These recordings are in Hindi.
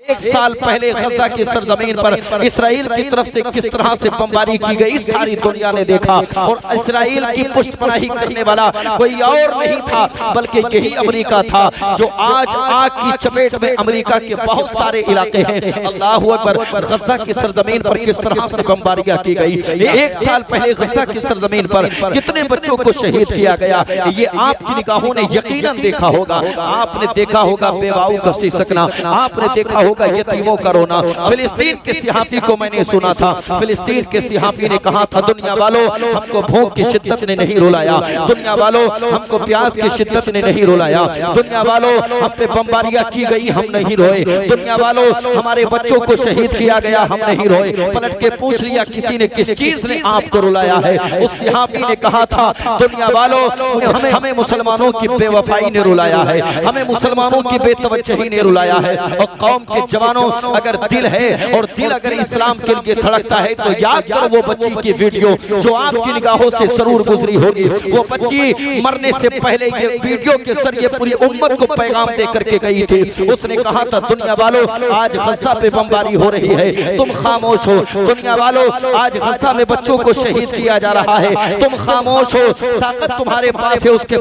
एक साल पहले गजा की सरजमीन पर इसराइल की तरफ से किस तरह से बमबारी की गई सारी दुनिया ने देखा। और इसराइल की पुष्टपनाही करने वाला कोई और नहीं था बल्कि यही अमेरिका था, जो आज आग की चपेट में अमेरिका के बहुत सारे इलाके हैं। अल्लाह अकबर। गजा की सरजमीन पर किस तरह से बमबारियां की गई। एक साल पहले गजा की सरजमीन पर कितने बच्चों को शहीद किया गया, ये आपकी निगाहों ने यकीनन देखा होगा। आपने देखा होगा बेवाओं का सिसकना, आपने देखा होगा यतीमों का रोना। फिलिस्तीन के सिहाफी को मैंने सुना था, फिलिस्तीन के सिहाफी ने कहा था, दुनिया वालों हमको भूख की शिद्दत ने नहीं रुलाया, दुनिया वालों हमको प्यास की शिद्दत ने नहीं रुलाया, दुनिया वालों हम पे बमबारियां की गई हम नहीं रोए, दुनिया वालों हमारे बच्चों को शहीद किया गया हम नहीं रोए। पलट के पूछ लिया किसी ने किस चीज ने आपको रुलाया है। उस सिहाफी ने कहा था, दुनिया वालों हमें मुसलमानों की बेवफाई ने रुलाया है, हमें मुसलमानों की बेतवज्जही ने रुलाया है। और कौम के जवानों, अगर दिल है और दिल अगर इस्लाम के लिए धड़कता है तो याद करो वो बच्ची की वीडियो जो आपकी निगाहों से जरूर गुजरी होगी। वो बच्ची मरने से पहले ये वीडियो के जरिए पूरी उम्मत को पैगाम दे करके गई थी। उसने कहा था, दुनिया वालों आज गजा पे बमबारी हो रही है, तुम खामोश हो। दुनिया वालों आज गजा में बच्चों को शहीद किया जा रहा है, तुम खामोश हो। ताकत तुम्हारे पास है, उसके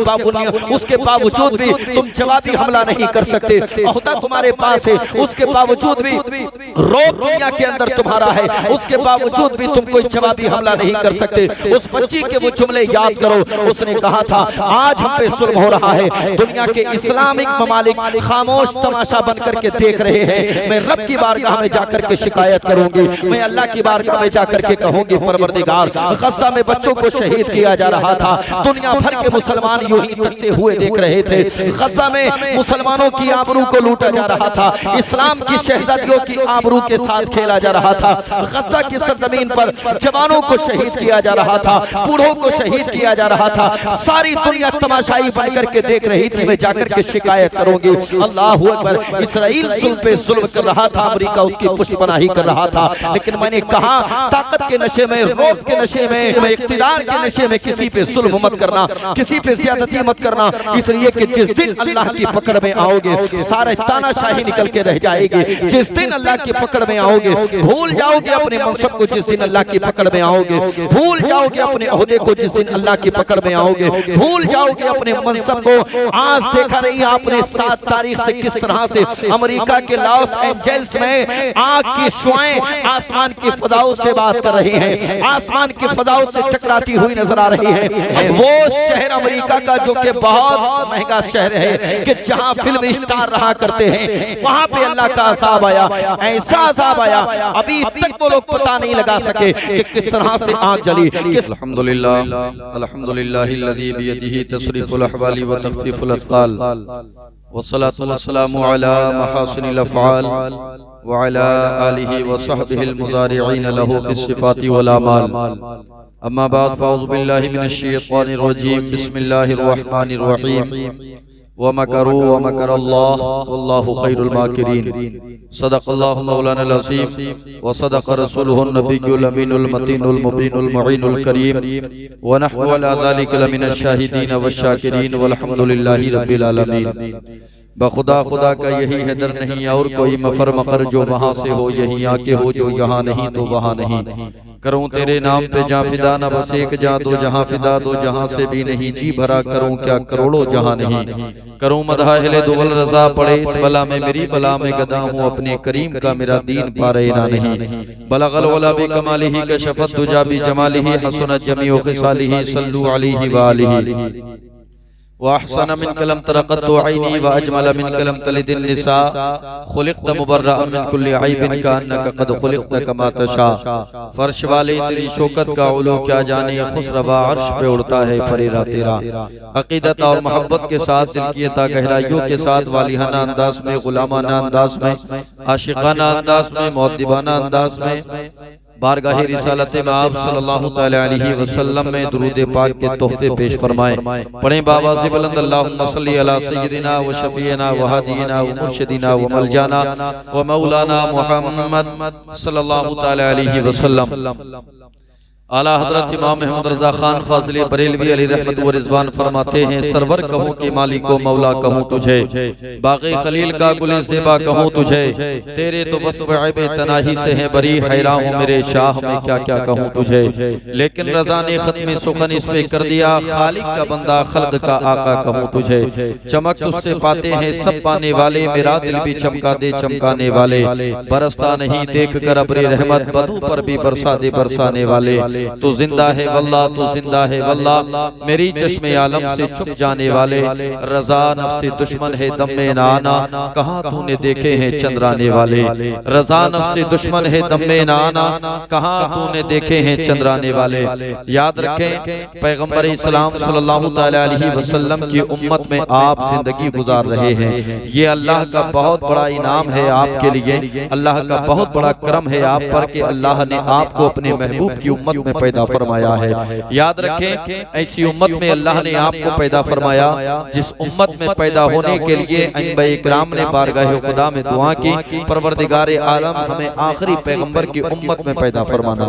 बावजूद भी तुम जवाबी हमला नहीं कर सकते। ओहदा तुम्हारे पास है, उसके बावजूद भी रोब दुनिया के अंदर तुम्हारा है, उसके बावजूद भी तुम कोई जवाबी हमला नहीं कर सकते। उस बच्ची के वो जुमले याद करो। उसने कहा था, आज हम पे जुल्म हो रहा है, दुनिया के इस्लामिक ममालिक खामोश तमाशा बन करके देख रहे हैं। मैं रब की बारगाह में जाकर के शिकायत करूंगी, मैं अल्लाह की बारगाह में जाकर के कहूंगी, परवरदिगार गजा में बच्चों को शहीद किया जा रहा था, दुनिया भर के मुसलमान यूं ही तकते हुए देख रहे थे। गजा में मुसलमानों की आबरू को लूटा जा रहा था, इस्लाम की शहजादियों की आबरू के साथ खेला जा रहा था। गजा की सरजमीन पर जवानों को शहीद किया जा रहा था, बूढ़ों को शहीद किया जा रहा था। सारी दुनिया तमाशाई बनकर के देख रही थी। मैं जाकर के शिकायत करूंगी। अल्लाह अकबर। इसराइल जुल्म पे जुल्म कर रहा था, अमेरिका उसकी पुष्टपनाही कर रहा था। लेकिन मैंने कहा, ताकत के नशे में, रोब के नशे में, इख्तिदार के नशे में किसी पे जुल्म मत करना, किसी पे ज्यादती मत करना। इसलिए कि जिस दिन अल्लाह की पकड़ में आओगे सारे तानाशाही निकल के रह जाएगी। जिस दिन अल्लाह की पकड़ में आओगे भूल जाओगे अपने मनसब को, जिस दिन अल्लाह की पकड़ में आओगे भूल जाओगे अपने ओहदे को, जिस दिन अल्लाह की पकड़ में आओगे भूल जाओगे अपने मनसब को। आज देखा नहीं आपने 7 तारीख से किस तरह से अमेरिका के लॉस एंजल्स में आग की शुआएं आसमान की फदाओं से बात कर रही हैं, आसमान की फदाओं से टकराती हुई नजर आ रही है। वो शहर अमेरिका का जो कि बहुत महंगा शहर है, कि जहां फिल्म स्टार रहा करते हैं, वहां पे अल्लाह का अज़ाब आया, ऐसा अज़ाब आया अभी तक वो लोग पता नहीं लगा सके कि किस तरह से आग जली। अल्हम्दुलिल्लाह अल्हम्दुलिल्लाहिल्लज़ी बियदिही तसरीफुल अहवाली व तख़फ़ीफ़ुल अथक़ाल वस्सलातु वस्सलामु अला महासिनिल अफ़आल व अला आलिहि व सहबिहिल मुज़ारिईन लहू बिस्सिफ़ाति वल आमाल। अम्मा बाद फ़अऊज़ु बिल्लाहि मिनश शैतानिर रजीम। बिस्मिल्लाहिर रहमानिर रहीम। व मकरू व मकरल्लाह वल्लाहु खैरुल माकिरीन। सदक़ल्लाहु मौलानाल अज़ीम व सदक़ रसूलुहुन नबियुल अमीनुल मतीनुल मुबीनुल मुईनुल करीम व नहनु अला ज़ालिका लमिनश शाहिदीन वश शाकिरीन वल्हम्दुलिल्लाहि रब्बिल आलमीन। बखुदा खुदा का यही है दर नहीं और कोई मफर मकर, जो वहाँ से हो यहीं आके हो, जो यहाँ नहीं तो वहाँ नहीं। करूँ तेरे नाम पे जहाँ फिदा न बस एक जहाँ, दो जहाँ फिदा दो जहाँ से भी नहीं। जी भरा करूँ क्या करोड़ों जहाँ नहीं। करूँ मदहा हिले दुवल रजा पड़े, इस बला में मेरी बला में गदा हूँ, अपने करीम का मेरा दीन पारे ना नहीं। बलगल वला बि कमालिही कशफत दुजा बि जमालिही हसनत जमीउ खिसालिही सल्लु अलैहि व आलिही। वअहसन मिन कलम तरक़त ऐनी व अजमल मिन कलम तलिदिन निसा। खुलिक़त मुबर्रअन मिन कुल्लि ऐबिन कान्नका क़द खुलिक़त कमा तशा। फर्श वाले तेरी शौकत का उलू क्या जाने, खुसरवा अर्श पे उड़ता है फरेरा तेरा। अक़ीदत और मोहब्बत के साथ, दिल की अता गहराइयों के साथ, वालिहाना अंदाज में, गुलामाना अंदाज में, आशिकाना अंदाज में, मुअद्दिबाना अंदाज में बारगाह रिसालत में आप सल्लल्लाहु तआला अलैहि वसल्लम में दुरूद पाक के तोहफे पेश फरमाएं। पढ़ें बाबा से बुलंद अल्लाहुम्मा सल्ली अला सय्यिदिना व शफीना व हादीना व मुर्शिदीना व मलजाना व मौलाना मुहम्मद सल्लल्लाहु तआला अलैहि वसल्लम। आला हजरत इमाम अहमद रजा खान फाजिल बरेलवी अली रहमत व रिजवान फरमाते हैं, सरवर कहूँ कि मालिको मौला कहूँ तुझे, बाग़े खलील का गुले ज़ेबा कहूँ तुझे, तेरे तो वस्फ़ ऐबे तनाही से है बरी, हैरान हूँ मेरे शाह में क्या क्या कहूँ तुझे। लेकिन रजा ने ख़त्म सुखन इस पे कर दिया, खालिक का बंदा खल्क़ का आका कहूँ तुझे। चमक तुझसे पाते हैं सब पाने वाले, मेरा दिल भी चमका दे चमकाने वाले, बरसता नहीं देख कर अब्रे रहमत, बदू पर भी बरसा दे बरसाने वाले। तू जिंदा है वल्लाह, तू जिंदा है वल्लाह, मेरी चश्मे आलम से छुप जाने वाले, रजा नफ्से दुश्मन है दम में ना आना, कहाँ तूने देखे हैं चंद्राने वाले। रजा नफ्से दुश्मन है दम में ना आना, कहाँ तूने देखे हैं चंद्राने वाले। याद रखें, पैगंबर इस्लाम सल्लल्लाहु अलैहि वसल्लम की उम्मत में आप जिंदगी गुजार रहे हैं, ये अल्लाह का बहुत बड़ा इनाम है आपके लिए, अल्लाह का बहुत बड़ा करम है आप पर कि अल्लाह ने आपको अपने महबूब की उम्मत में पैदा फरमाया है। याद रखें, ऐसी उम्मत में अल्लाह ने आपको पैदा फरमाया जिस उम्मत में पैदा होने के लिए अंबिया इकराम ने बारगाह खुदा में दुआ की, परवरदिगार आलम हमें आखिरी पैगंबर की उम्मत में पैदा फरमाना।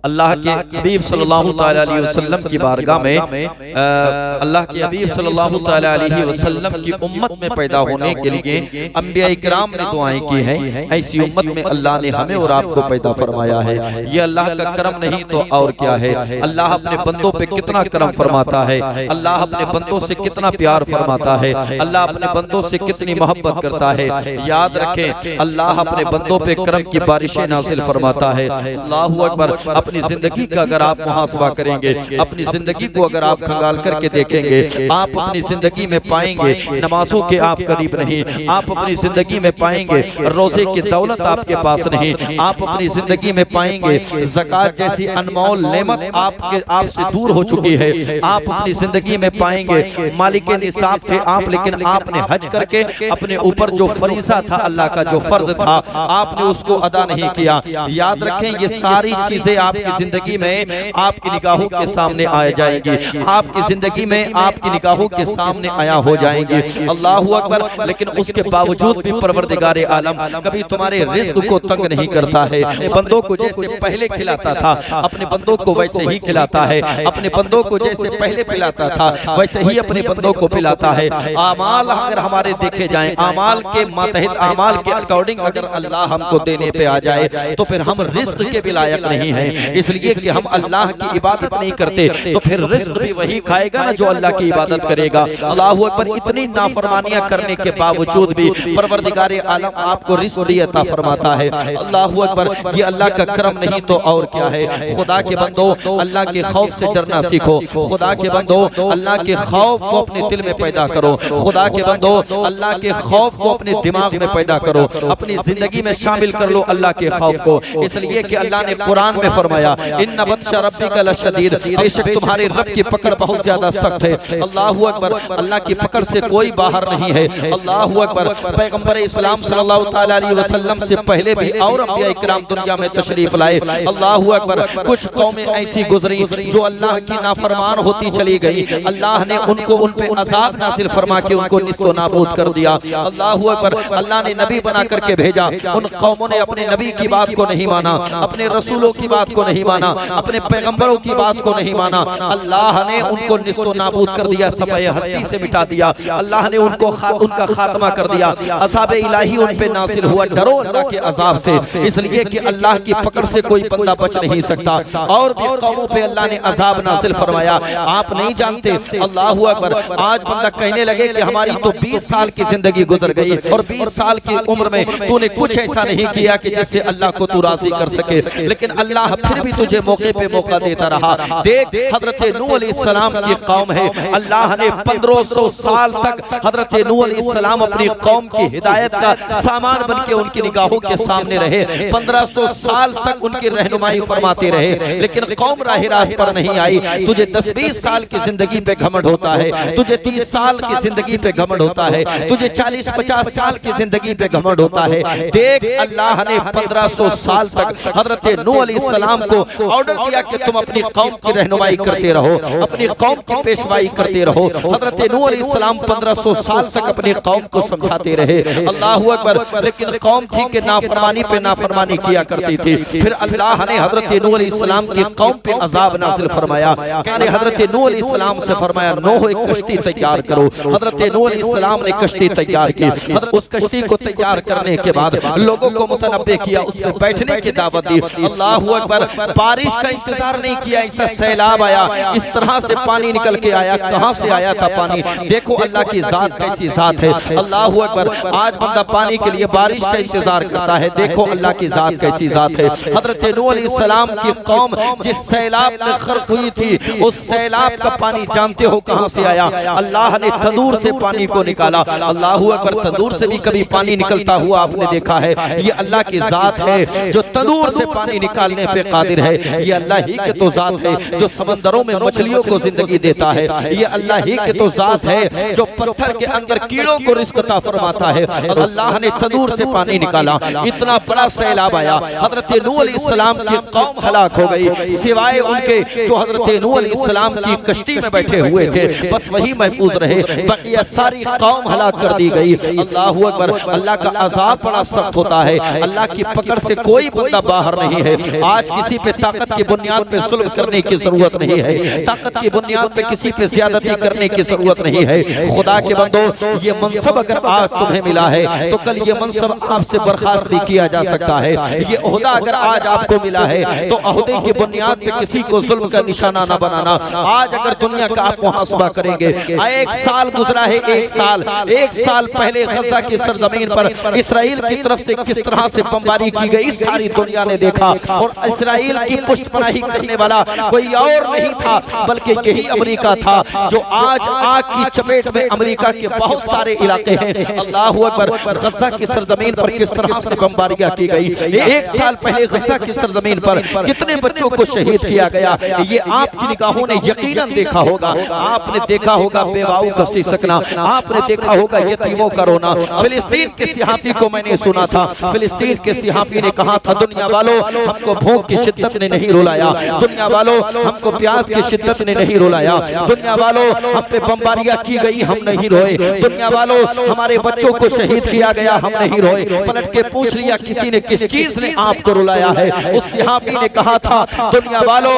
अल्लाह के हबीब सल्लल्लाहु अलैहि वसल्लम की बारगाह में अल्लाह के हबीब सल्लल्लाहु अलैहि वसल्लम की उम्मत में पैदा होने के लिए अंबिया इकराम ने दुआएं की हैं। ऐसी उम्मत में अल्लाह ने हमें और आपको पैदा फरमाया है। ये अल्लाह का करम नहीं तो और क्या है। अल्लाह अपने बंदों पे कितना करम फरमाता है, अल्लाह अपने बंदों से कितना प्यार फरमाता है, अल्लाह अपने बंदों से कितनी मोहब्बत करता है। याद रखें, अल्लाह अपने बंदों पे करम की बारिशें नाज़िल फरमाता है। अल्लाहू अकबर। अपनी जिंदगी का अगर आप मुहासबा करेंगे, अपनी जिंदगी को अगर आप खंगाल करके देखेंगे, आप अपनी जिंदगी में पाएंगे नमाजों के आप करीब नहीं, आप अपनी जिंदगी में पाएंगे रोजे की दौलत आपके पास नहीं, आप अपनी जिंदगी में पाएंगे ज़कात जैसी अनमोल नेमत आपसे दूर हो चुकी है। आप अपनी जिंदगी में पाएंगे मालिके निसाब थे आप, लेकिन आपने हज करके अपने ऊपर जो फरीजा था, अल्लाह का जो फर्ज था, आपने उसको अदा नहीं किया। याद रखें, ये सारी चीजें आपकी जिंदगी में आपकी निगाहों के सामने आ जाएंगी, आपकी जिंदगी में आपकी निगाहों के सामने आया हो जाएंगी। अल्लाहू अकबर। लेकिन उसके बावजूद भी परवरदिगार आलम कभी तुम्हारे रिस्क को तंग नहीं करता है। बंदों को जैसे पहले खिलाता था, अपने बंदों को वैसे ही खिलाता है, अपने बंदों को जैसे पहले पिलाता था वैसे ही अपने बंदों को पिलाता है। आमाल अगर हमारे देखे जाएं, आमाल के मातहत, आमाल के अकॉर्डिंग अगर अल्लाह हमको देने पे आ जाए तो फिर हम रिस्क के भी लायक नहीं हैं। इसलिए कि हम अल्लाह की इबादत नहीं करते तो फिर रिस्क भी वही खाएगा ना जो अल्लाह की इबादत करेगा। अल्लाह पर इतनी नाफरमानियां करने के बावजूद भी परवरदिगार आलम आपको रिस्क भी अता फरमाता है। अल्लाह अकबर। ये अल्लाह का करम नहीं तो और क्या है। खुदा के बंदो, अल्लाह के खौफ से डरना सीखो। खुदा के बंदो, अल्लाह के खौफ को अपने दिल में पैदा करो। खुदा के बंदो, अल्लाह के खौफ को अपने दिमाग में पैदा करो, अपनी जिंदगी में शामिल कर लो अल्लाह के खौफ को। इसलिए कि अल्लाह ने कुरान में फरमाया, इन्ना बत्शा रब्बिका लशदीद, बेशक तुम्हारे रब की पकड़ बहुत ज्यादा सख्त है। अल्लाहू अकबर। अल्लाह की पकड़ से कोई बाहर नहीं है। अल्लाहू अकबर। पैगंबर इस्लाम सल्लल्लाहु अलैहि वसल्लम से पहले भी और अंबिया इकराम दुनिया में तशरीफ लाए। अल्लाहू अकबर। कुछ कौमें ऐसी गुजरी जो अल्लाह की नाफरमान होती चली गई, अल्लाह ने उनको उन पे अज़ाब नाज़िल फरमा के उनको निस्तो नाबूद कर दिया। अल्लाहू अकबर। अल्लाह ने नबी बना करके भेजा, उन कौमों ने अपने नबी की बात को नहीं माना, अपने रसूलों की बात को नहीं माना, अपने पैगंबरों की बात को नहीं माना। अल्लाह ने उनको निस्तो नाबूद कर दिया, सफ़े हस्ती से मिटा दिया। अल्लाह ने उनको उनका खात्मा कर दिया। अज़ाब इलाही उन पे नाज़िल हुआ। डरो अल्लाह के अज़ाब से, इसलिए कि अल्लाह की पकड़ से कोई बंदा बच नहीं सकता। और भी कौमों पे अल्लाह ने अज़ाब नाज़िल फरमाया, आप नहीं जानते। अल्लाहू अकबर। आज बंदा कहने लगे कि हमारी तो 20 साल की जिंदगी गुजर गई और 20 साल की उम्र में तूने कुछ ऐसा नहीं किया कि जिससे अल्लाह को तू राज़ी कर सके, लेकिन अल्लाह फिर भी तुझे मौके पे मौका देता रहा। देख, हजरत नूह अलैहिस्सलाम की कौम है, अल्लाह ने 1500 साल तक हजरत नूह अलैहिस्सलाम अपनी कौम की हिदायत का सामान बन के उनकी निगाहों के सामने रहे। 1500 साल तक उनकी रहनुमाई फरमाते रहे, लेकिन कौम राह रास्त पर नहीं आई। तुझे 10-20 साल की जिंदगी पे घमंड होता है, तुझे 30 साल की जिंदगी पे घमंड होता है, तुझे 40-50 साल की जिंदगी पे घमंड होता है। देख, अल्लाह ने 1500 साल तक हजरत नूह अलैहिस्सलाम को ऑर्डर दिया कि तुम अपनी कौम की रहनुमाई करते रहो, अपनी कौम की पेशवाई करते रहो। हजरत नूह अलैहिस्सलाम 1500 साल तक अपनी कौम को समझाते रहे। अल्लाहू अकबर। लेकिन कौम थी कि नाफरमानी पे नाफरमानी किया करती थी। फिर अल्लाह ने हजरत नूह अलैहिस्सलाम की कौम पे अजाब नाज़िल फरमाया। कहने हजरत नूह अलैहिस्सलाम से फरमाया नूह एक कश्ती तैयार करो। हजरत नूह अलैहिस्सलाम ने कश्ती तैयार की। उस कश्ती को तैयार करने के बाद लोगों को मुतनब्बे किया, उसमें बैठने की दावत दी। अल्लाहू अकबर। बारिश का इंतजार नहीं किया, ऐसा सैलाब आया, इस तरह से पानी निकल के आया। कहां से आया था पानी? देखो अल्लाह की जात कैसी जात है। अल्लाहू अकबर। आज बंदा पानी के लिए बारिश का इंतजार करता है, देखो अल्लाह की जात कैसी जात है। हजरत नूह अलैहिस्सलाम की कौम जिस सैलाब में गर्क हुई थी, उस सैलाब का पानी जानते हो कहां से आया? अल्लाह ने तंदूर से पानी को निकाला। अल्लाहू अकबर। तंदूर से भी कभी पानी निकलता हुआ आपने देखा है? ये अल्लाह की जात है जो तंदूर से पानी निकालने पे कादिर है। ये अल्लाह ही के तो जात है जो समंदरों में मछलियों को जिंदगी देता है। ये अल्लाह ही के तो जात है जो पत्थर के अंदर कीड़ों को रिज़्क़ अता फरमाता है। अल्लाह ने तंदूर से पानी निकाला, इतना बड़ा सैलाब आया। हजरत नूह अलैहिस्सलाम की कौम हलाक हो गई, सिवाय उनके जो हजरत नूह अलैहिस्सलाम की कश्ती में बैठे हुए थे, बस वही महफूज रहे, बाकी सारी कौम हलाक कर दी गई। अल्लाहू अकबर। अल्लाह का अज़ाब बड़ा सख्त होता है, अल्लाह की पकड़ से कोई बंदा बाहर नहीं है। आज किसी पे ताकत की बुनियाद पे जुल्म करने की जरूरत नहीं है, ताकत की बुनियाद पे किसी पे ज्यादती करने की जरूरत नहीं है। खुदा के बंदो, ये मनसब अगर आज तुम्हें मिला है तो कल ये मनसब आपसे बर्खास्त नहीं किया जा सकता है। ये ओहदा अगर आज आपको मिला है तो ओहदे की बुनियाद पे किसी को जुल्म का निशाना न बनाना। आज अगर दुनिया का आप मुहासबा करेंगे, एक साल गुजरा है, एक साल पहले गजा की सरजमीन पर इसराइल की तरफ से किस तरह से बमबारी की गई सारी दुनिया ने देखा। और इसराइल की पुष्टपनाही करने वाला कोई और नहीं था बल्कि यही अमेरिका था, जो आज आग की चपेट में अमेरिका के बहुत सारे इलाके हैं। अल्लाहू अकबर। गजा की सरजमीन पर किस तरह से बमबारियां की गई। एक साल पहले गजा की सरजमीन पर कितने बच्चों को शहीद किया गया, ये आपकी निगाहों ने यकीनन देखा होगा। आपने देखा होगा बेवाओं का सिसकना, आपने देखा होगा यतीमों का रोना। फिलिस्तीन के सिहाफी को मैंने सुना था, फिलिस्तीन के सिहाफी ने कहा था दुनिया वालों हमको भूख की शिद्दत ने नहीं रुलाया, दुनिया वालों हमको प्यास की शिद्दत ने नहीं रुलाया, दुनिया वालों हम पे बमबारियां की गई हम नहीं रोए, दुनिया वालों हमारे बच्चों को शहीद किया गया हम नहीं रोए। पलट के पूछ लिया किसी ने किस चीज ने आपको रुलाया है? उस सिहाफी ने कहा था दुनिया वालों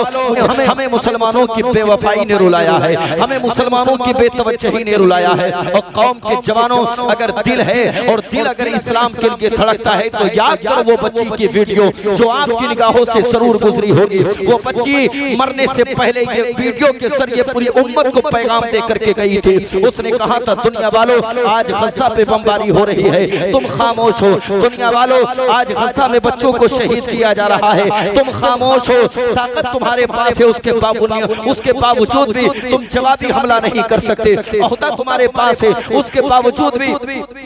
हमें मुसलमानों की बेवफाई ने रुलाया है, हमें मुसलमानों की बेतवज्जही ने रुलाया है। और कौम के जवानों अगर दिल है और दिल अगर इस्लाम के लिए धड़कता है तो याद करो वो बच्ची की वीडियो जो आपकी निगाहों से जरूर गुजरी होगी। वो बच्ची मरने से पहले ये वीडियो के जरिए पूरी उम्मत को पैगाम दे करके गई थी। उसने कहा था दुनिया वालों आज गजा पे बमबारी हो रही है, तुम खामोश हो। दुनिया वालों आज गजा में बच्चों को शहीद किया जा रहा है, तुम खामोश हो। ताकत तुम्हारे पास है, उसके बावजूद भी तुम जवाबी हमला नहीं कर सकते। ओहदा तुम्हारे पास है, उसके बावजूद भी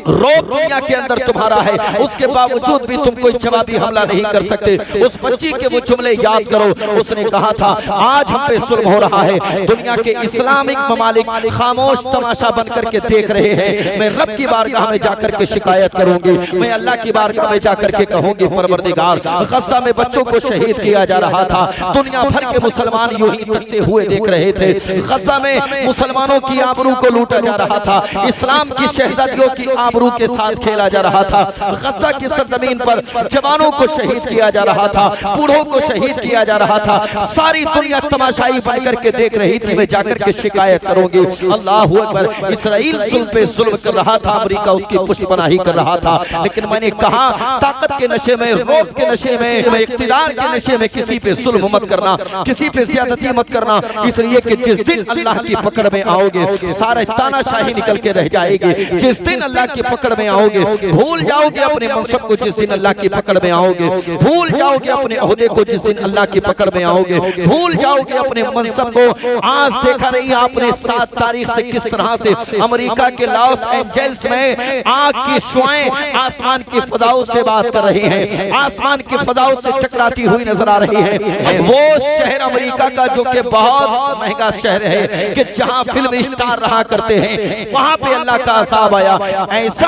रोब दुनिया के अंदर तुम्हारा है, उसके बावजूद भी तुम कोई जवाबी हमला नहीं कर सकते। उस बच्ची के वो जुमले याद करो, उसने कहा था आज हम पे जुल्म हो रहा है, दुनिया के इस्लामिक ममालिक खामोश तमाशा बन करके देख रहे हैं। मैं रब की बारगाह में जाकर के शिकायत करूंगी, मैं अल्लाह की बारगाह में जाकर के कहूंगी परवरदिगार गजा में बच्चों को शहीद किया जा रहा था, दुनिया भर के मुसलमान यूं ही तकते हुए देख रहे थे। गजा में मुसलमानों की आबरू को लूटा जा रहा था, इस्लाम की शहजादियों की आबरू के साथ खेला जा रहा था। गजा की सरजमीन पर जवानों को शहीद किया जा रहा था, बूढ़ों को शहीद किया जा रहा था। सारी दुनिया तमाशाई बन करके देख रही थी, मैं जाकर के शिकायत करूंगी। अल्लाहू अकबर। इसराइल जुल्म पे जुल्म कर रहा था, अमेरिका उसकी पुष्टपनाही कर रहा था। लेकिन मैंने कहा ताकत के नशे में, रोब के नशे में, इख्तिदार के नशे में किसी पे जुल्म मत करना, किसी पे ज्यादती मत करना, इसलिए कि जिस दिन अल्लाह की पकड़ में आओगे सारा तानाशाही निकल के रह जाएगी। जिस दिन अल्लाह की पकड़ में आओगे भूल जाओगे अपने मनसब को, जिस दिन अल्लाह की पकड़ में आओगे भूल जाओगे अपने ओहदे को, जिस दिन अल्लाह की पकड़ में आओगे भूल जाओगे अपने मनसब को। आज देखा नहीं आपने 7 तारीख से किस तरह से अमेरिका के लॉस एंजेल्स में आग की शुआएं आसमान की फदाओं से बात कर रही हैं, आसमान की फदाओं से टकराती हुई नजर आ रही है। वो शहर अमेरिका का जो कि बहुत महंगा शहर है कि जहां फिल्म स्टार रहा करते हैं, वहां पे अल्लाह का अज़ाब आया, ऐसा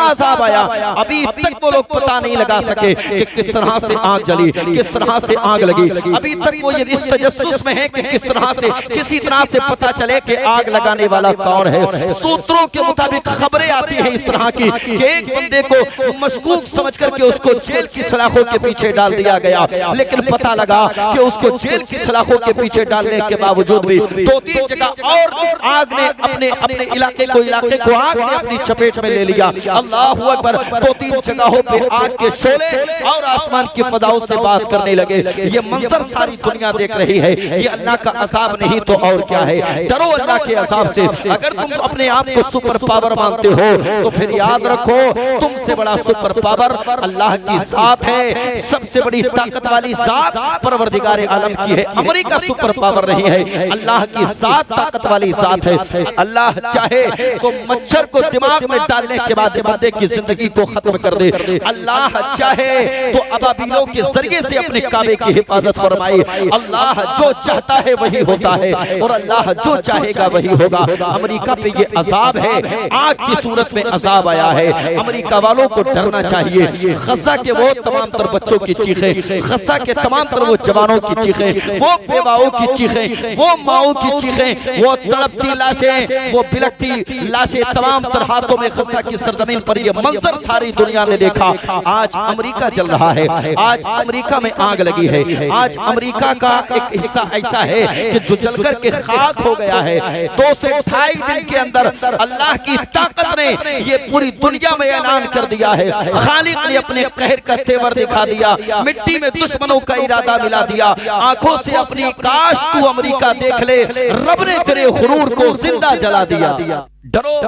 अभी तक वो लोग पता नहीं लगा सके कि किस तरह से आग जली, किस तरह से आग आग लगी। अभी तक वो ये इस तजस्सुस में है कि किस तरह से किसी तरह से पता चले कि आग लगाने वाला कौन है। सूत्रों के मुताबिक खबरें आती हैं इस तरह की कि एक बंदे को मशकूक समझ करके उसको जेल की सलाखों के पीछे डाल दिया गया, लेकिन पता लगा कि उसको जेल की सलाखों के पीछे डालने के बावजूद भी 2-3 जगह और आग ने अपने इलाके को आग ने अपनी चपेट में ले लिया। अल्लाहू अकबर। 2-3 जगहों पे आग के शोले और आसमान की फदाओं से बात करने लगे। ये मंजर सारी दुनिया देख रही है। ये अल्लाह का अज़ाब नहीं तो और क्या है। डरो अल्लाह के अज़ाब से। अगर तुम अपने आप को सुपर पावर मानते हो तो फिर याद रखो तुमसे बड़ा सुपर पावर अल्लाह की जात है। सबसे बड़ी ताकत वाली जात परवरदिगार आलम की है। अमेरिका सुपर पावर नहीं है, अल्लाह की जात ताकत वाली जात है। अल्लाह चाहे तो मच्छर को दिमाग में डालने के बाद बंदे की जिंदगी को खत्म कर दे। अल्लाह चाहे तो अबाबीलों के जरिए से अपने काबे की हिफाजत फरमाए। अल्लाह जो चाहता है वही होता है और अल्लाह जो चाहेगा वही होगा। अमेरिका पे ये अजाब है, आग की सूरत में अजाब आया है। अमेरिका वालों को डरना चाहिए। गज़ा के वो तमाम तर बच्चों की चीखें, गज़ा के तमाम तर वो जवानों की चीखें, वो बेवाओं की चीखें, वो माओं की चीखें, वो तड़पती लाशें, वो बिलखती लाशें तमाम तर हाथों में गज़ा की सरजमीन पर ये मंजर सारी दुनिया ने देखा। आज अमेरिका जल रहा है, आज अमेरिका में आग लगी है। आज अमेरिका का एक हिस्सा ऐसा है कि जो जलकर के खाक हो गया है। 2 से 2.5 दिन के अंदर अल्लाह की ताकत ने ये पूरी दुनिया में ऐलान कर दिया है। खालिक ने अपने कहर का तेवर दिखा दिया, मिट्टी में दुश्मनों का इरादा मिला दिया। आंखों से अपनी काश तू अमेरिका देख ले, रब ने तेरे गुरूर को जिंदा जला दिया। डरो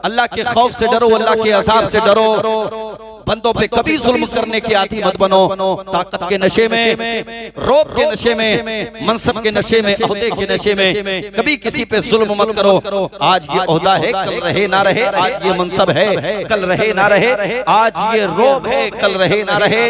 अल्लाह के खौफ से, डरो अल्लाह के अज़ाब से, डरो। बंदों पे कभी जुल्म करने के आदी मत बनो। ताकत के नशे में, रोब के नशे में, मनसब के नशे में, ओहदे के नशे में कभी किसी पे जुल्म मत करो। आज ये ओहदा है, कल रहे ना रहे। आज ये मनसब है, कल रहे ना रहे। आज ये रोब है, कल रहे ना रहे।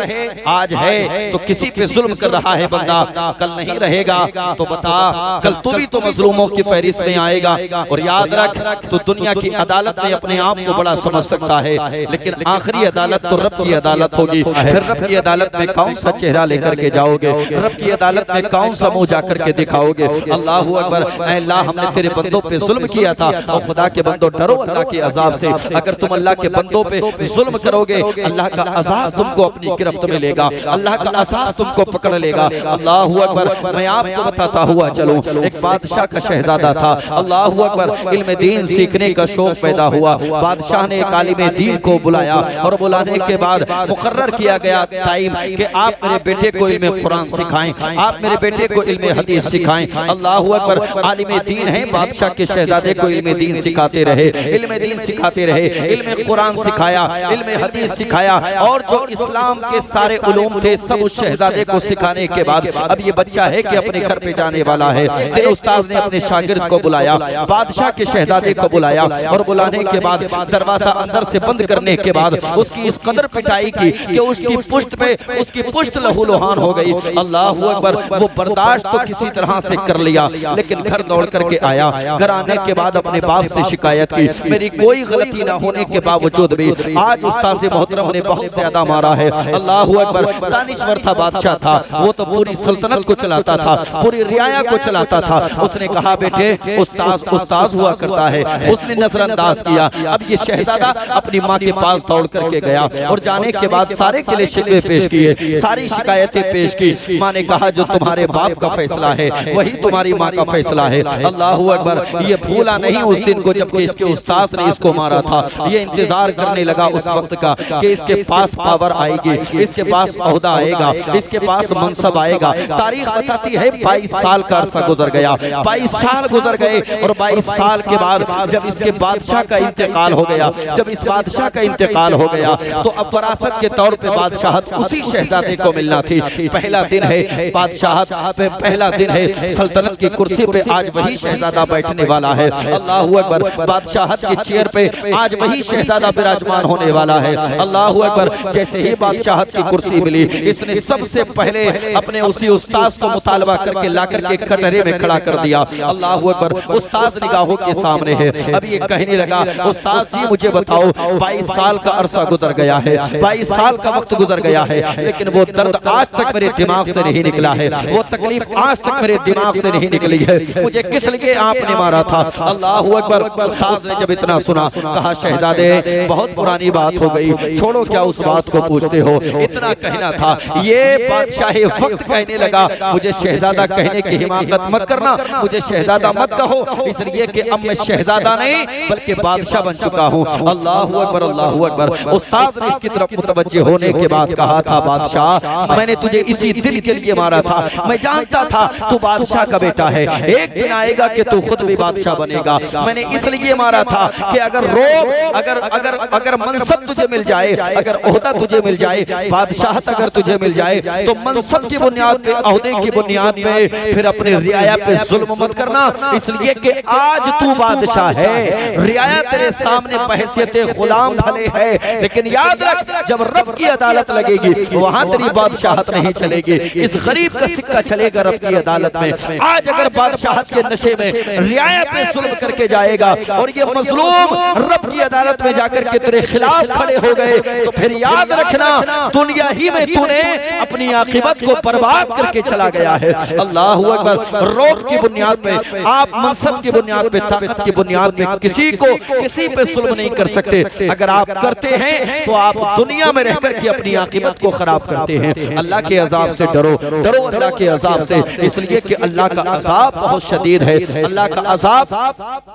आज है तो किसी पे जुल्म कर रहा है बंदा, कल नहीं रहेगा तो बता कल तू भी तो मजलूमों की फहरिस्त में आएगा। और याद रख तो दुनिया की अदालत में अपने आप को बड़ा समझ सकता है, लेकिन आखिरी अदालत तो रब की अदालत होगी। फिर रब की अदालत में कौन सा चेहरा लेकर के जाओगे, रब की अदालत में कौन सा मुंह जाकर के दिखाओगे। अल्लाहू अकबर। अल्लाह हमने तेरे बंदों पे जुल्म किया था और खुदा के बंदों डरो अल्लाह के अजाब से। अगर तुम अल्लाह के बंदों पे जुल्म करोगे अल्लाह का अजाब तुमको अपनी गिरफ्त में लेगा, अल्लाह का अजाब तुमको पकड़ लेगा। अल्लाहू अकबर। मैं आपको बताता हुआ चलूं, एक बादशाह का शहजादा था। अल्लाहू अकबर। इल्म दीन सीखने का शौक पैदा हुआ। बादशाह ने एक आलिम दीन को बुलाया और बुलाने के बाद मुकर्रर किया गया टाइम कि आप मेरे बेटे को इल्म कुरान सिखाएं, आप मेरे बेटे को इल्म हदीस सिखाएं। अल्लाहू अकबर। आलिम दीन है, बादशाह के शहजादे को इल्म दीन सिखाते रहे, इल्म दीन सिखाते रहे, इल्म कुरान सिखाया, इल्म हदीस सिखाया और जो इस्लाम के सारे उलूम थे सब उस शहजादे को सिखाने के बाद अब ये बच्चा है कि अपने घर पे जाने वाला है। फिर उस्ताद ने अपने शागिर्द को बुलाया, बादशाह के शहजादे को बुलाया और बुलाने के बाद दरवाजा अंदर से बंद करने के बाद उसकी इस कदर पिटाई की कि उसकी पुश्त लहूलुहान हो गई। अल्लाहू अकबर। वो बर्दाश्त तो किसी तरह से कर लिया, लेकिन घर दौड़ करके आया। घर आने के बाद अपने बाप से शिकायत की, मेरी कोई गलती ना होने के बावजूद भी आज उस्ताद मोहतरम ने बहुत ज्यादा मारा है। अल्लाहू अकबर। दानिश्वर था, बादशाह था, वो तो पूरी सल्तनत को चलाता था, पूरी रियाया को चलाता था। उसने कहा बेटे उस्ताद हुआ करता है, उसने नजरअंदाज किया। अब ये शहजादा अपनी माँ के पास दौड़ करके गया और जाने के बाद सारे के लिए शिकवे पेश किए, सारी शिकायतें पेश की। माँ ने कहा जो तुम्हारे बाप का फैसला है वही तुम्हारी माँ का फैसला है। अल्लाहू अकबर। ये भूला नहीं उस दिन को जबकि इसके उस्ताद ने इसको मारा था। ये इंतजार करने लगा उस वक्त का कि इसके पास पावर आएगी, इसके पास ओहदा आएगा, इसके पास मनसब आएगा। तारीख बताती है 22 साल का अरसा गुजर गया, 22 साल गुजर गए और 22 साल के बाद जब इसके बादशाह का इंतकाल हो गया, जब इस बादशाह का इंतकाल हो गया तो अब वरासत के तौर पे बादशाहत उसी शहजादे को मिलना थी। पहला दिन है बादशाहत पे, पहला दिन है सल्तनत की कुर्सी पे आज वही शहजादा बैठने वाला है। अल्लाहू अकबर। बादशाहत की चेयर पे आज वही शहजादा विराजमान होने वाला है। अल्लाहू अकबर। जैसे ही बादशाहत की कुर्सी मिली इसने सबसे पहले अपने उसी उस्ताद को मुतालबा करके ला करके कटहरे में खड़ा कर दिया। अल्लाहू अकबर। उस्ताद निगाहों के सामने है। अब ये कहने लगा उस्ताद जी मुझे बताओ 22 साल का अरसा गुजर गया, गया है, 22 साल का वक्त गुजर गया है, लेकिन वो दर्द आज तक मेरे दिमाग से नहीं निकला है, वो तकलीफ आज तक मेरे दिमाग से नहीं निकली है। मुझे किस लिए आपने मारा था? अल्लाहू अकबर। उस्ताद ने जब इतना सुना, कहा शहजादे बहुत पुरानी बात हो गई, छोड़ो, क्या उस बात को पूछते हो, इतना कहना था। ये बादशाह वक्त कहने लगा, मुझे शहजादा कहने की हिमाकत मत करना, मुझे शहजादा मत कहो, इसलिए कि अब मैं शहजादा नहीं बल्कि बादशाह बन चुका हूँ। अल्लाहू अकबर, अल्लाहू अकबर। उस्ताद ने इसकी तरफ मुतवज्जे होने के बाद कहा था, बादशाह मैंने तुझे इसी दिल के लिए मारा था, मैं जानता था तू बादशाह का बेटा है, एक दिन आएगा कि तू खुद भी बादशाह बनेगा। मैंने इसलिए मारा था कि अगर रोब अगर अगर अगर मनसब तुझे मिल जाए, अगर ओहदा तुझे मिल जाए, बादशाहत अगर तुझे मिल जाए, तो मनसब की बुनियाद पे, ओहदे की बुनियाद पे फिर अपने रियाया पे जुल्म मत करना, इसलिए कि आज तू बादशाह है, रियाया तेरे सामने बहैसियते गुलाम भले है, लेकिन याद रख जब रब की अदालत लगेगी वहां तेरी बादशाहत नहीं चलेगी। इस गरीब का सिक्का चलेगा रब की अदालत में। आज अगर बादशाहत के नशे में रियाया पे जुल्म करके जाएगा और ये मजलूम रब की अदालत में जाकर के तेरे खिलाफ खड़े हो गए, तो फिर याद रखना दुनिया ही में तूने अपनी आखिरत को बर्बाद करके चला गया है। अल्लाहू अकबर। रोब की बुनियाद पे, आप मनसब की बुनियाद पे, ताकत की बुनियाद पे किसी को किसी पे जुल्म नहीं कर सकते। अगर आप करते हैं तो आप दुनिया में रहकर के अपनी आखिरत को खराब करते हैं। अल्लाह के अजाब से डरो, डरो अल्लाह के अजाब से, इसलिए कि अल्लाह का अजाब बहुत शदीद है। अल्लाह का अजाब,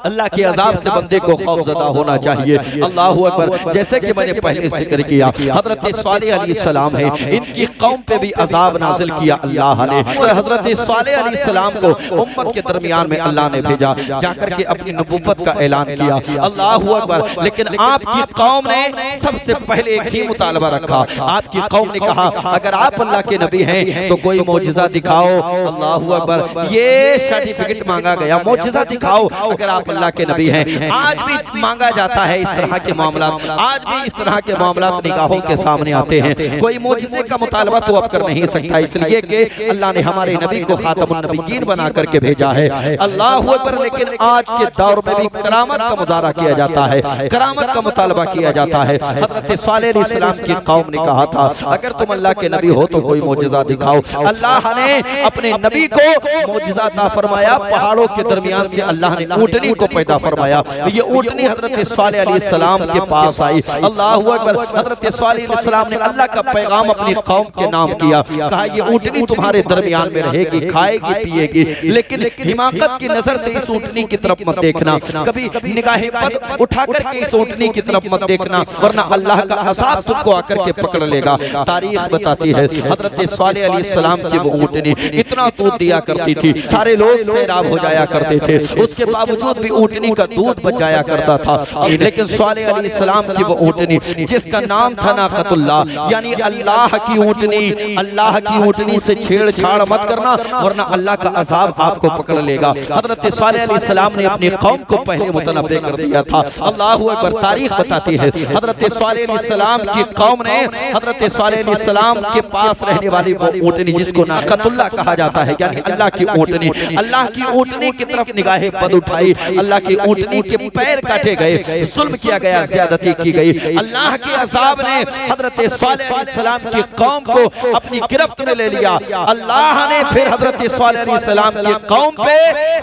अल्लाह के अजाब से बंदे को खौफजदा होना चाहिए। अल्लाहू अकबर। जैसे कि मैंने पहले जिक्र किया, हजरत सालेह अलैहिस्सलाम है, इनकी कौम पे भी अजाब नाजिल किया अल्लाह ने। हजरत सालेह अलैहिस्सलाम को उम्मत के दरमियान में अल्लाह ने भेजा, जाकर के अपनी नबुव्वत का ऐलान किया। अल्लाहू अकबर। लेकिन आपकी कौम ने सबसे पहले एक ही मुतालबा रखा, आपकी कौम ने कहा अगर आप अल्लाह के नबी हैं तो कोई मौजिज़ा दिखाओ। अल्लाहू अकबर। ये सर्टिफिकेट मांगा गया, मौजिज़ा दिखाओ अगर आप अल्लाह के नबी हैं। आज भी मांगा जाता है इस तरह के मामला, आज भी इस तरह के मामला निगाहों के सामने आते हैं। कोई मौजिज़े का मुतालबा तो अब कर नहीं सकता, इसलिए कि अल्लाह ने हमारे नबी को खातमुन नबिय्यीन बना करके भेजा है। अल्लाहू अकबर। लेकिन आज के दौर में भी करामत का मुजाहरा किया जाता है, करामत का मुतालबा किया जाता है। हज़रत सालेह अलैहिस्सलाम की कौम ने कहा था अगर तुम अल्लाह के नबी हो तो कोई मौजिज़ा दिखाओ। अल्लाह ने अपने नबी को मौजिज़ा अता फरमाया, पहाड़ों के दरमियान से अल्लाह ने ऊंटनी को पैदा फरमाया। ये ऊंटनी हज़रत सालेह अलैहिस्सलाम के पास आई। अल्लाहू अकबर। हज़रत सालेह अलैहिस्सलाम ने अल्लाह का पैगाम अपनी कौम के नाम किया, कहा ये ऊंटनी तुम्हारे दरमियान में रहेगी, खाएगी पिएगी, लेकिन हिमाकत की नजर से इस ऊंटनी की तरफ मत देखना, कभी निगाहें बद उठाकर के इस ऊंटनी की तरफ मत देखना, वरना अल्लाह का अज़ाब तुमको आकर के पकड़ लेगा। तारीख बताती है हज़रत सालेह अलैहिस्सलाम की वो ऊंटनी इतना दूध दिया करती थी, सारे लोग सैराब हो जाया करते थे, उसके बावजूद भी ऊंटनी का दूध बच जाया करता था। लेकिन सालेह अलैहिस्सलाम की वो ऊंटनी जिसका नाम था नाक़तुल्लाह, यानी अल्लाह की ऊंटनी, अल्लाह की ऊंटनी से छेड़छाड़ मत करना वरना अल्लाह का अज़ाब आपको पकड़ लेगा। हज़रत सालेह अलैहिस्सलाम ने अपनी कौम को पहले मुतनब्बे कर दिया था। अल्लाहू अकबर। तारीख बताती है हज़रत सालेह अलैहिस्सलाम की कौम ने हज़रत सालेह अलैहिस्सलाम के पास रहने वाली वो ऊंटनी जिसको नाक़तुल्लाह कहा जाता है, यानी अल्लाह की ऊंटनी, अल्लाह की ऊंटनी की तरफ निगाहें बद उठाई। अल्लाह की ऊंटनी के पैर काटे गए, जुल्म किया गया, ज़्यादती की गई। अल्लाह के अज़ाब ने हज़रत सालेह अलैहिस्सलाम की कौम को अपनी गिरफ्त में ले लिया। अल्लाह ने फिर हज़रत सालेह अलैहिस्सलाम की कौम पे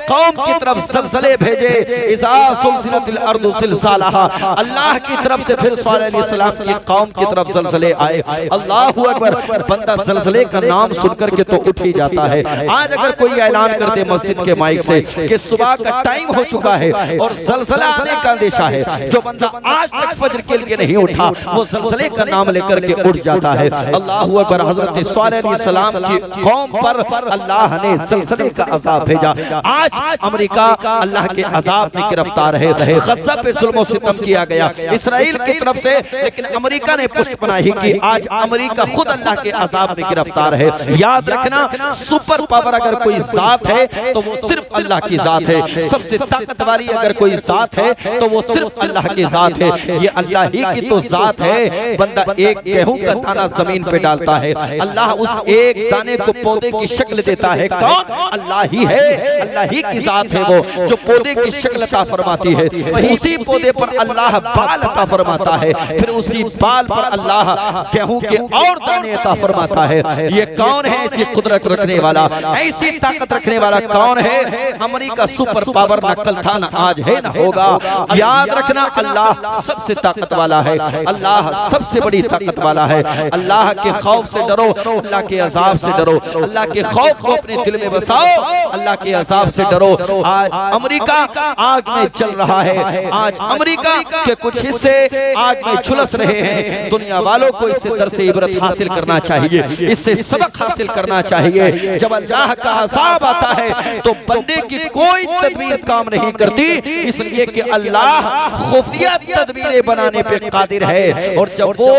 कौम की तरफ ज़लज़ले भेजे। इज़ा सुलसिलतिल अर्दु ज़िलज़ालहा, अल्लाह की तरफ से फिर सालेह अलैहिस्सलाम की कौम की तरफ ज़लज़ले आए। अल्लाहू अकबर। बंदा ज़लज़ले का नाम सुनकर के तो उठ ही जाता है। आज अगर कोई ऐलान कर दे मस्जिद के माइक से कि सुबह का टाइम हो चुका है और ज़लज़ला आने का अंदेशा है, जो बंदा आज तक फज्र के लिए नहीं उठा वो ज़लज़ले का नाम लेकर के उठ जाता है। अल्लाहू अकबर। हज़रत सालेह अलैहिस्सलाम की कौम पर अल्लाह ने ज़लज़ले का अज़ाब भेजा। आज अमेरिका अल्लाह के अज़ाब में गिरफ्तार है, गज़ा पे जुल्म सितम किया गया इसराइल की तरफ से, लेकिन अमेरिका ने पुष्ट पनाही की। आज अमेरिका खुद अल्लाह के अज़ाब में गिरफ्तार है। याद रखना सुपर पावर अगर कोई जात है तो वो सिर्फ अल्लाह की जात है, सबसे ताकतवारी अगर कोई जात है तो वो सिर्फ अल्लाह की जात है। ये अल्लाह ही की तो जात है। बंदा एक गेहूं का दाना जमीन पे डालता है, अल्लाह उस एक दाने को पौधे की शक्ल देता है। कौन? अल्लाह ही है, अल्लाह ही की जात है वो जो पौधे की शक्ल अता फरमाती है। उसी पौधे पर अल्लाह बाल अता फरमाता है, फिर उसी बाल पर अल्लाह गेहूं के और दाने अता फरमाता है। ये कौन है ऐसी कुदरत रखने वाला, ऐसी ताकत रखने वाला कौन है? अमेरिका सुपर पावर न कल था, न आज है, न होगा। याद रखना, अल्लाह सबसे ताकत वाला है, अल्लाह सबसे बड़ी ताकत वाला है। अल्लाह के खौफ से डरो, अल्लाह के अजाब से डरो। अल्लाह के खौफ को अपने दिल में बसाओ, अल्लाह के अजाब से डरो। आज अमेरिका आग में जल रहा है, आज अमेरिका के कुछ हिस्से आग में झुलस रहे हैं। दुनिया वालों को इससे दर्स इबरत हासिल करना चाहिए, इससे सबक हासिल करना चाहिए। जब अल्लाह का अजाब आता है तो बंदे की कोई तदबीर काम नहीं करती, इसलिए कि अल्लाह खुफिया तदबीरें बनाने पे कादिर है। और जब वो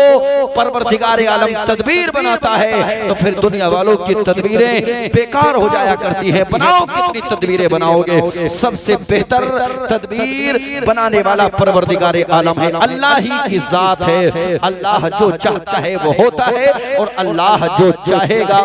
परवरदिगार आलम तदबीर बनाता है तो फिर दुनिया वालों की तदबीरें बेकार हो जाया करती हैं। बनाओ, कितनी तदबीरें बनाओगे? सबसे बेहतर तदबीर बनाने वाला परवरदिगार आलम है, अल्लाह ही की जात है। अल्लाह जो चाहता है वो होता है और अल्लाह जो चाहेगा